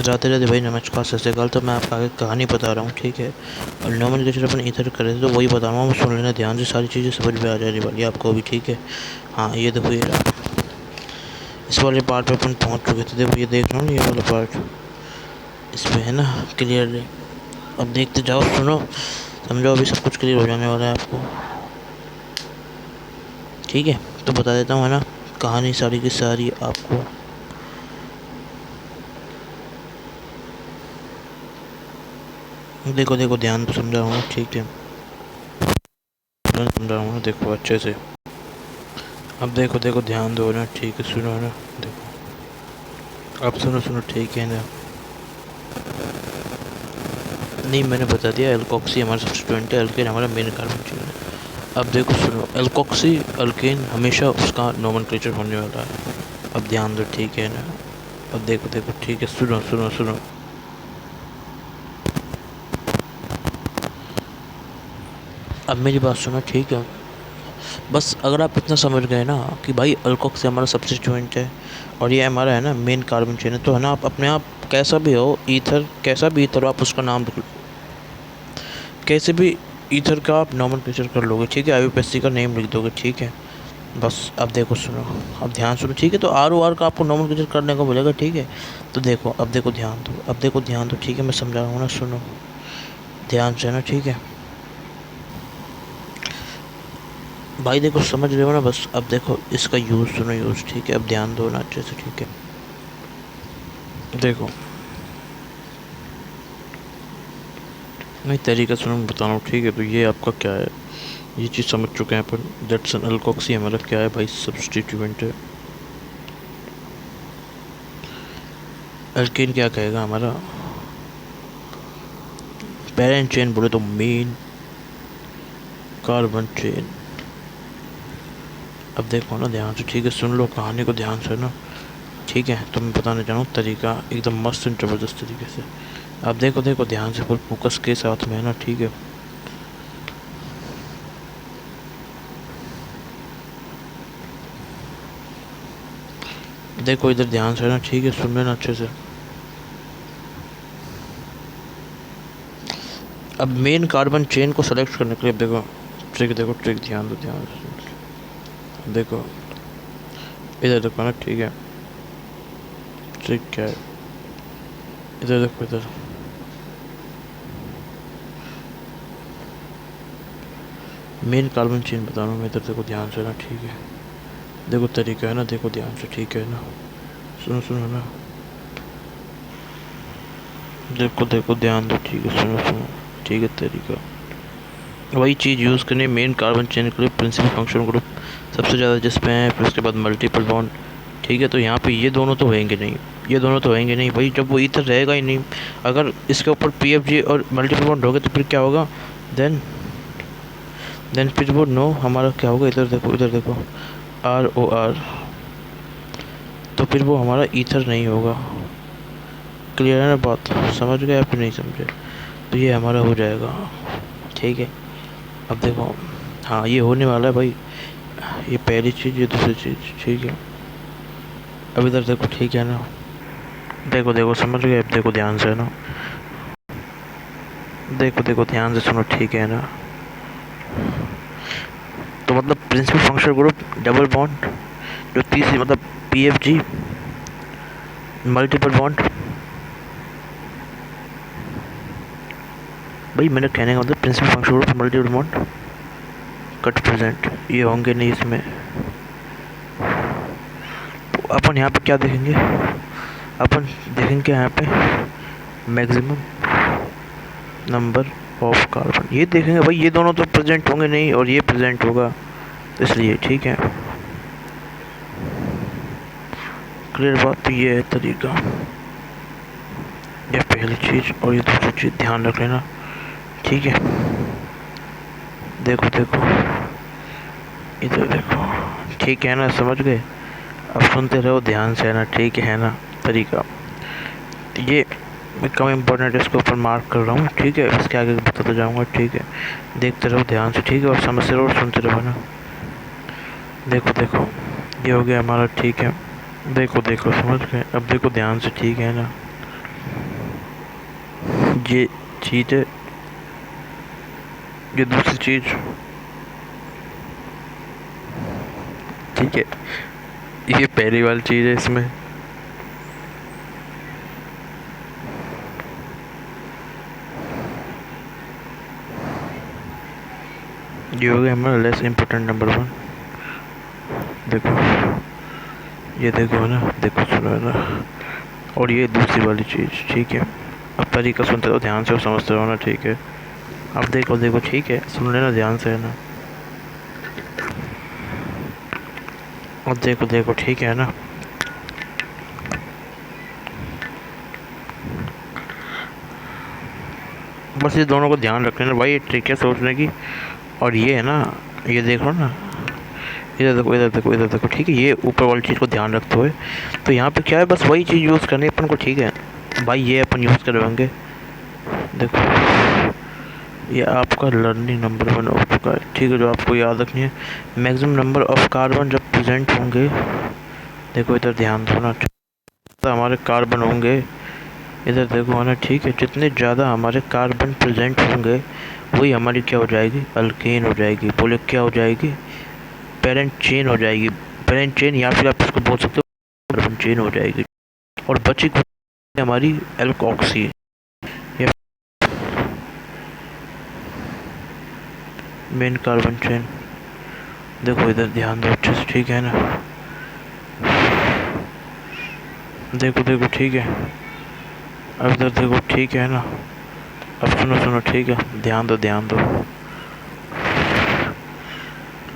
राधे राधे भाई, नमस्कार, सत श्री अकाल। तो मैं आपको आगे कहानी बता रहा हूँ, ठीक है। और नोमेनक्लेचर अपन इधर करे थे तो वही बता रहा हूँ, सुन लेना ध्यान से, सारी चीज़ें समझ में आ जाने वाली आपको भी, ठीक है। हाँ, ये देखो, ये रहा। इस वाले पार्ट पे अपन पहुँच चुके थे। देखो, ये देख रहा हूँ, ये वाला पार्ट इसमें है ना, क्लियरली। अब देखते जाओ, सुनो, समझो, अभी सब कुछ क्लियर हो जाने वाला है आपको, ठीक है। तो बता देता हूँ, है ना, कहानी सारी की सारी आपको। देखो देखो, ध्यान से समझा हूँ, ठीक है, समझा हूँ, देखो अच्छे से। अब देखो देखो, ध्यान दो ना, ठीक है, सुनो ना, देखो, अब सुनो सुनो, ठीक है ना। नहीं, मैंने बता दिया, एल्कोक्सी हमारा सब्स्टिट्यूएंट है, एल्केन हमारा मेन कार्बन चेन है। अब देखो सुनो, एल्कोक्सी अल्केन हमेशा उसका नोमेनक्लेचर होने वाला है। अब ध्यान दो, ठीक है ना। अब देखो देखो, ठीक है, सुनो सुनो सुनो। अब मेरी बात सुनो, ठीक है। बस अगर आप इतना समझ गए ना कि भाई अल्कोक्सी हमारा सब्स्टिट्यूएंट है और ये हमारा है ना मेन कार्बन चेन है, तो है ना, आप अपने आप कैसा भी हो ईथर, कैसा भी ईथर आप उसका नाम कैसे भी ईथर का आप नोमेनक्लेचर कर लोगे, ठीक है। आईयूपीएसी का नेम लिख दोगे, ठीक है। बस अब देखो सुनो, अब ध्यान सुनो, ठीक है। तो आर ओ आर का आपको नोमेनक्लेचर करने को मिलेगा, ठीक है। तो देखो, अब देखो ध्यान दो, अब देखो ध्यान दो, ठीक है, मैं समझा रहा हूँ ना, सुनो ध्यान से ना, ठीक है भाई। देखो, समझ रहे हो ना, बस अब देखो इसका यूज़ सुनो, यूज़, ठीक है। अब ध्यान दो ना अच्छे से, ठीक है। देखो, नहीं, तरीका सुनो, मैं बता रहा हूँ, ठीक है। तो ये आपका क्या है, ये चीज़ समझ चुके हैं अपन। दैट्स एन अल्कोक्सी हमारा क्या है भाई, सब्स्टिट्यूएंट है। अल्केन क्या कहेगा हमारा, पेरेंट चेन बोले तो मेन कार्बन चेन। अब देखो ना ध्यान से, ठीक है, सुन लो कहानी को ध्यान से ना, ठीक है। तो मैं बताने जा रहा हूँ तरीका एकदम मस्त एंड ज़बरदस्त तरीके से। अब देखो देखो, ध्यान से, फुल फोकस के साथ में है ना, ठीक है। देखो इधर ध्यान से ना, ठीक है, सुन लेना अच्छे से। अब मेन कार्बन चेन को सेलेक्ट करने के लिए, अब देखो ट्रिक, देखो ट्रिक, ध्यान दो, ध्यान से देखो, इधर देखो ना, ठीक है। ट्रिक क्या है, इधर देखो, इधर मेन कार्बन चेन बता रहा हूँ मैं, इधर देखो ध्यान से ना, ठीक है। देखो तरीका है ना, देखो ध्यान से, ठीक है ना, सुनो सुनो ना, देखो देखो, ध्यान दो, ठीक है, सुनो सुनो, ठीक है। तरीका वही चीज़ यूज़ करनी, main carbon chain group, principal function group सबसे ज़्यादा जिसमें है, फिर उसके बाद मल्टीपल बॉन्ड, ठीक है। तो यहाँ पे ये दोनों तो होंगे नहीं, ये दोनों तो होंगे नहीं भाई, जब वो ईथर रहेगा ही नहीं। अगर इसके ऊपर पीएफजी और मल्टीपल बॉन्ड हो गए तो फिर क्या होगा, देन फिर वो नो हमारा क्या होगा, इधर देखो, इधर देखो, आर ओ आर, तो फिर वो हमारा ईथर नहीं होगा। क्लियर है ना बात, समझ गए या फिर नहीं समझे। तो ये हमारा हो जाएगा, ठीक है। अब देखो, हाँ, ये होने वाला है भाई, ये पहली चीज़, ये दूसरी चीज़, ठीक है। अब इधर देखो, ठीक है ना, देखो देखो, समझ गए। अब देखो ध्यान से ना, देखो देखो, ध्यान से सुनो, ठीक है ना। तो मतलब principal functional group, double bond, जो तीसरी मतलब पीएफजी, मल्टीपल बॉन्ड, भाई मैंने कहने का मतलब principal functional group, multiple bond, cut present, ये होंगे नहीं इसमें। तो अपन यहाँ पे क्या देखेंगे, अपन देखेंगे यहाँ पे मैक्सिमम नंबर ऑफ कार्बन, ये देखेंगे भाई। ये दोनों तो प्रेजेंट होंगे नहीं और ये प्रेजेंट होगा, इसलिए, ठीक है। क्लियर बात। तो ये है तरीका, ये पहली चीज़, और ये दूसरी चीज़ ध्यान रख लेना, ठीक है। देखो देखो, इधर देखो, ठीक है ना, समझ गए। अब सुनते रहो ध्यान से, है ना, ठीक है ना। तरीका ये मैं कम इम्पोर्टेंट इसके ऊपर मार्क कर रहा हूँ, ठीक है। इसके आगे बताते जाऊँगा, ठीक है। देखते रहो ध्यान से, ठीक है, और समझते रहो और सुनते रहो ना। देखो देखो, ये हो गया हमारा, ठीक है। देखो देखो, समझ गए। अब देखो ध्यान से, ठीक है ना। ये चीज़ है, ये दूसरी चीज़, ठीक है, ये पहली वाली चीज़ है इसमें। ये हो गया हमारा लेस इम्पोर्टेंट नंबर 1। देखो ये देखो है ना, देखो सुनो है ना, और ये दूसरी वाली चीज़, ठीक है। अब तरीका सुनते रहो ध्यान से और समझते रहो ना, ठीक है। अब देखो देखो, ठीक है, सुन लेना ध्यान से है ना। अब देखो देखो, ठीक है ना। बस ये दोनों को ध्यान रखना है भाई, ये ट्रिक है सोचने की। और ये है ना, ये देखो ना, इधर देखो इधर देखो इधर देखो, ठीक है। ये ऊपर वाली चीज़ को ध्यान रखते हुए, तो यहाँ पे क्या है, बस वही चीज़ यूज़ करनी है अपन को, ठीक है भाई। ये अपन यूज़ करवाएंगे, देखो ये आपका लर्निंग नंबर 1 हो चुका है, ठीक है, जो आपको याद रखनी है। मैक्सिमम नंबर ऑफ कार्बन जब प्रेजेंट होंगे, देखो इधर ध्यान दो ना, तो हमारे कार्बन होंगे, इधर देखो ना, ठीक है। जितने ज़्यादा हमारे कार्बन प्रेजेंट होंगे, वही हमारी क्या हो जाएगी, अल्केन हो जाएगी। बोले क्या हो जाएगी, पेरेंट चेन हो जाएगी। पेरेंट चेन या फिर आप इसको बोल सकते हो कार्बन चेन हो जाएगी। और बची हमारी एल्कोक्सी, मेन कार्बन चेन। देखो इधर ध्यान दो अच्छे से, ठीक है ना। देखो देखो, ठीक है। अब इधर देखो, ठीक है ना। अब सुनो सुनो, ठीक है, ध्यान दो ध्यान दो।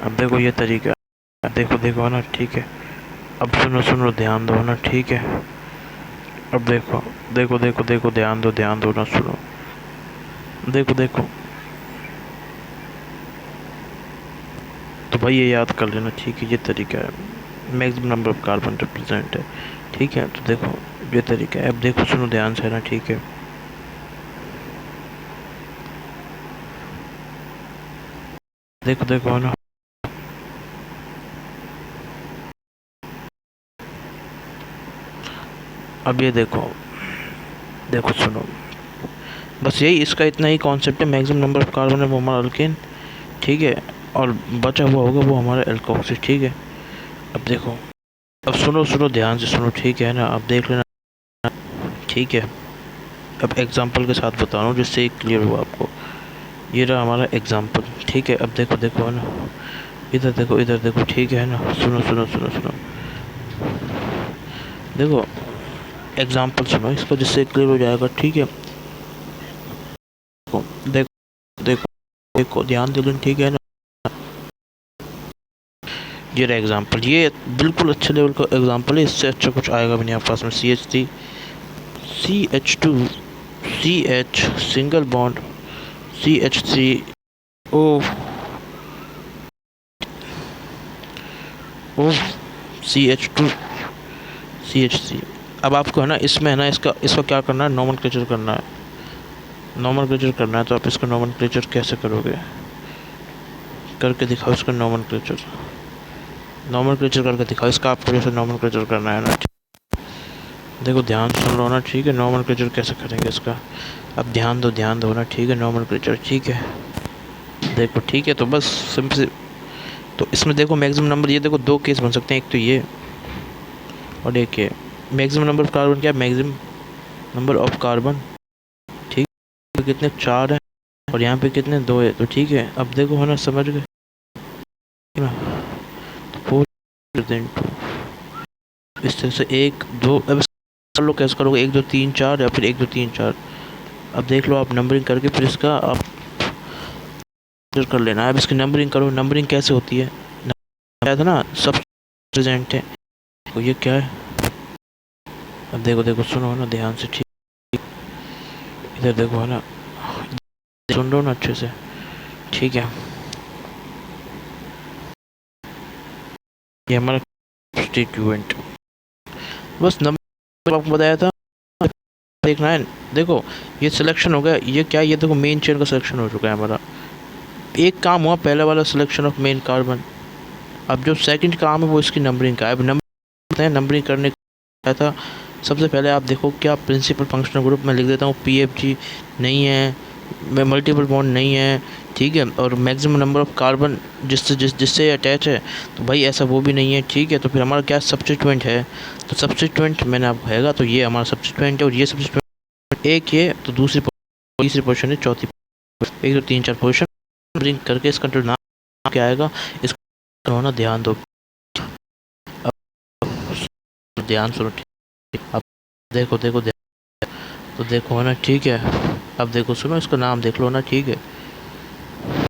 अब देखो ये तरीका, देखो देखो ना, ठीक है। अब सुनो सुनो, ध्यान दो ना, ठीक है। अब देखो देखो देखो देखो, ध्यान दो ना, सुनो, देखो देखो। तो भाई ये याद कर लेना, ठीक है, ये तरीका है। Maximum number of carbon represent है, ठीक है। तो देखो ये तरीका है। अब देखो सुनो ध्यान से ना, ठीक है। देखो देखो ना, अब ये देखो, देखो सुनो, बस यही इसका इतना ही कॉन्सेप्ट है। मैक्सिमम नंबर ऑफ कार्बन है वो हमारा अल्केन, ठीक है, और बचा हुआ होगा वो हमारा एल्कोक्सी, ठीक है। अब देखो, अब सुनो सुनो ध्यान से सुनो, ठीक है ना। अब देख लेना, ठीक है। अब एग्जांपल के साथ बता रहा हूँ जिससे क्लियर हुआ आपको। ये रहा हमारा एग्जांपल, ठीक है। अब देखो देखो है ना, इधर देखो, ठीक है ना। सुनो सुनो सुनो सुनो, देखो एग्जांपल सुनो इसको, जिससे क्लियर हो जाएगा, ठीक है। देखो देखो देखो, ध्यान दे लेना, ठीक है ना। ये रहा एग्जांपल, ये बिल्कुल अच्छे लेवल का एग्जांपल है, इससे अच्छा कुछ आएगा भी नहीं आपके पास में। CH3 CH2 CH single bond CH3 ओ ओ CH2 CH3। अब आपको है ना, इसमें है ना, इसका क्या करना है, नोमेनक्लेचर करना है। नोमेनक्लेचर करना है, तो आप इसका नोमेनक्लेचर कैसे करोगे, करके दिखाओ इसका नोमेनक्लेचर। नोमेनक्लेचर करके दिखाओ इसका, आपको जैसे नोमेनक्लेचर करना है ना। देखो ध्यान सुन लो ना, ठीक है। नोमेनक्लेचर कैसे करेंगे इसका, अब ध्यान दो ना, ठीक है। नोमेनक्लेचर, ठीक है, देखो, ठीक है। तो बस सिंपल, तो इसमें देखो मैक्सिमम नंबर, ये देखो दो केस बन सकते हैं, एक तो ये और एक ये। मैक्सिमम नंबर ऑफ कार्बन क्या है, मैक्सिमम नंबर ऑफ कार्बन, ठीक है, कितने 4 हैं, और यहाँ पे कितने 2 है, तो ठीक है। अब देखो है ना, समझ गए ना, तो 4 2 इस तरह से 1 2। अब कर लो, कैसे करोगे, 1 2 3 4 या फिर 1 2 3 4। अब देख लो आप नंबरिंग करके, फिर इसका आप कर लेना। अब इसकी नंबरिंग करो, नंबरिंग कैसे होती है, क्या था ना, सब प्रेजेंट है, तो ये क्या है। अब देखो देखो, सुनो ना ध्यान से, ठीक, इधर देखो है ना, सुन लो ना अच्छे से, ठीक है। ये हमारा कॉन्स्टिट्यूएंट, बस नंबर आपको बताया था, देखना है। देखो ये सिलेक्शन हो गया, ये क्या है, ये देखो मेन चेन का सिलेक्शन हो चुका है हमारा। एक काम हुआ पहले वाला, सिलेक्शन ऑफ मेन कार्बन। अब जो सेकंड काम है वो इसकी नंबरिंग का है। अब नंबरिंग करने का था, सबसे पहले आप देखो क्या प्रिंसिपल फंक्शनल ग्रुप में लिख देता हूँ PFG नहीं है, मल्टीपल बॉन्ड नहीं है, ठीक है, और मैक्सिमम नंबर ऑफ कार्बन जिससे अटैच है, तो भाई ऐसा वो भी नहीं है, ठीक है। तो फिर हमारा क्या सब्स्टिट्यूएंट है, तो सब्स्टिट्यूएंट मैंने आपको कहेगा, तो ये हमारा सब्स्टिट्यूएंट है, और ये सब्स्टिट्यूएंट एक ये, तो तीसरी पोजीशन है, चौथी, एक दो तीन चार पोजीशन ब्रिंग करके इसका नाम क्या आएगा, इसको ना ध्यान दो, ध्यान सुनो, अब देखो देखो तो देखो है ना, ठीक है। अब देखो सुनो, इसका नाम देख लो ना, ठीक है।